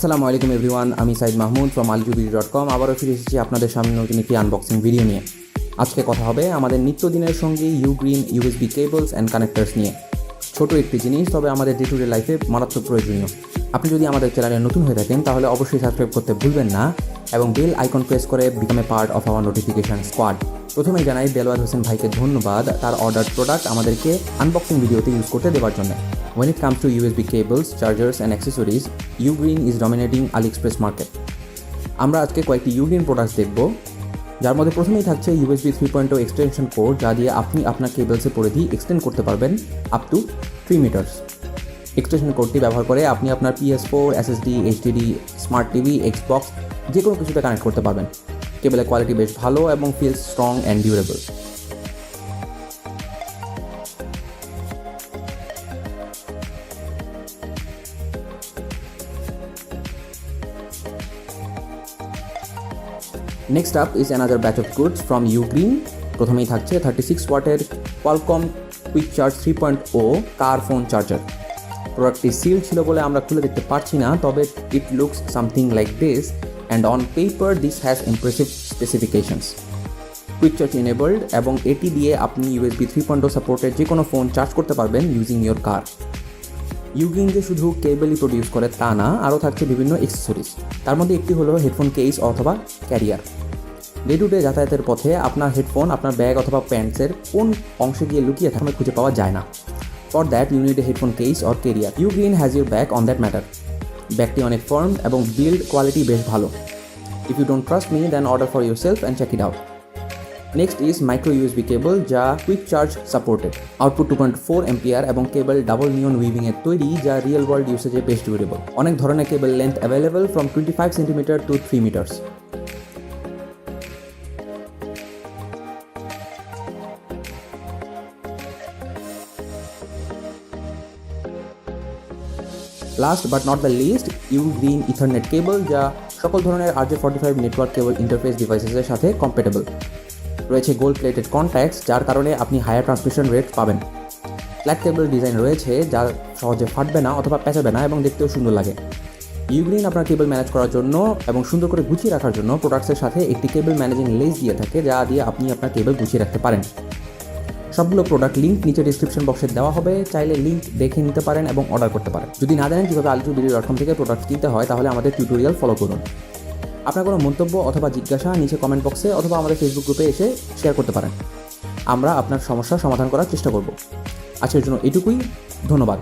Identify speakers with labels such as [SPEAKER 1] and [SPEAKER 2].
[SPEAKER 1] আসসালামু আলাইকুম এভরিওয়ান, আমি সাইদ মাহমুদ ফ্রম ALI2BD.com। আবারও ফিরে এসেছি আপনাদের সামনে নতুন একটি আনবক্সিং ভিডিও নিয়ে। আজকে কথা হবে আমাদের নিত্যদিনের সঙ্গে UGREEN USB cables and connectors নিয়ে। ছোট একটি জিনিস, তবে আমাদের ডে টু ডে লাইফে মারাত্মক প্রয়োজনীয়। আপনি যদি আমাদের চ্যানেলে নতুন হয়ে থাকেন তাহলে অবশ্যই সাবস্ক্রাইব করতে ভুলবেন না এবং বেল আইকন প্রেস করে become a part of our notification squad. প্রথমেই জানাই দেলোয়ার হোসেন ভাইকে ধন্যবাদ তার অর্ডার প্রোডাক্ট আমাদেরকে আনবক্সিং ভিডিওতে ইউজ করতে দেওয়ার জন্য। When it comes to USB cables, chargers and accessories, UGREEN is dominating AliExpress market. আমরা আজকে কয়েকটি UGREEN প্রোডাক্টস দেখব, যার মধ্যে প্রথমেই থাকছে USB 3.0 এক্সটেনশন কোড, যা দিয়ে আপনি আপনার কেবলসের পরিধি এক্সটেন্ড করতে পারবেন আপ টু 3 মিটার্স। এক্সটেনশন কোডটি ব্যবহার করে আপনি আপনার PS4, SSD, HDD, smart TV, Xbox যে কোনো কিছুতে কানেক্ট করতে পারবেন। কেবলের কোয়ালিটি বেশ ভালো এবং feel strong and durable. Next up is another batch of goods from UGREEN. প্রথমেই থাকছে 36 ওয়াটের Qualcomm Quick Charge 3.0 কার ফোন চার্জার। প্রোডাক্টটি সিল ছিল বলে আমরা খুলে দেখতে পারছি না, তবে it looks something like this and on paper this has impressive specifications. Quick charge enabled এবং এটি দিয়ে আপনি USB 3.0 সাপোর্টের যে কোনো ফোন চার্জ করতে পারবেন ইউজিং ইয়োর কার। UGREEN যে শুধু কেবলই প্রডিউস করে তা না, আরও থাকছে বিভিন্ন অ্যাক্সেসরিজ। তার মধ্যে একটি হলো হেডফোন কেস অথবা ক্যারিয়ার। ডে টু ডে যাতায়াতের পথে আপনার হেডফোন আপনার ব্যাগ অথবা প্যান্টসের কোন অংশে গিয়ে লুকিয়ে থাকে খুঁজে পাওয়া যায় না। For that you need a headphone case or carrier. UGREEN has your back on that matter. ব্যাগটি অনেক ফার্ম এবং বিল্ড কোয়ালিটি বেশ ভালো। If you don't trust me then order for yourself and check it out. Next is micro USB cable, যা quick charge supported. Output 2.4 ampere এবং cable double নিয়ন উইভিংয়ের তৈরি, যা real world ইউসেজে বেশ durable. অনেক ধরনের cable length available from 25 centimetre to 3 metres. Last but not the least, UGREEN ethernet cable, যা সকল ধরনের RJ45 নেটওয়ার্ক কেবল ইন্টারফেস ডিভাইসেসের সাথে কম্প্যাটেবল। রয়েছে গোল্ড প্লেটেড কন্ট্যাক্টস, যার কারণে আপনি হায়ার ট্রান্সমিশন রেট পাবেন। ফ্ল্যাট কেবল ডিজাইন রয়েছে, যা সহজে ফাটবে না অথবা প্যাঁচাবে না এবং দেখতেও সুন্দর লাগে। UGREEN আপনার কেবল ম্যানেজ করার জন্য এবং সুন্দর করে গুছিয়ে রাখার জন্য প্রোডাক্টসের সাথে একটি কেবল ম্যানেজিং লেস দিয়ে থাকে, যা দিয়ে আপনি আপনার কেবল গুছিয়ে রাখতে পারেন। সবগুলো প্রোডাক্ট লিঙ্ক নিচে ডিসক্রিপশন বক্সে দেওয়া হবে, চাইলে লিঙ্ক দেখে নিতে পারেন এবং অর্ডার করতে পারেন। যদি না জানেন কীভাবে ALI2BD.com থেকে প্রোডাক্ট কিনতে হয়, তাহলে আমাদের টিউটোরিয়াল ফলো করুন। আপনার কোনো মন্তব্য অথবা জিজ্ঞাসা নিচে কমেন্ট বক্সে অথবা আমাদের ফেসবুক গ্রুপে এসে শেয়ার করতে পারেন। আমরা আপনার সমস্যার সমাধান করার চেষ্টা করব। আজকের জন্য এটুকুই, ধন্যবাদ।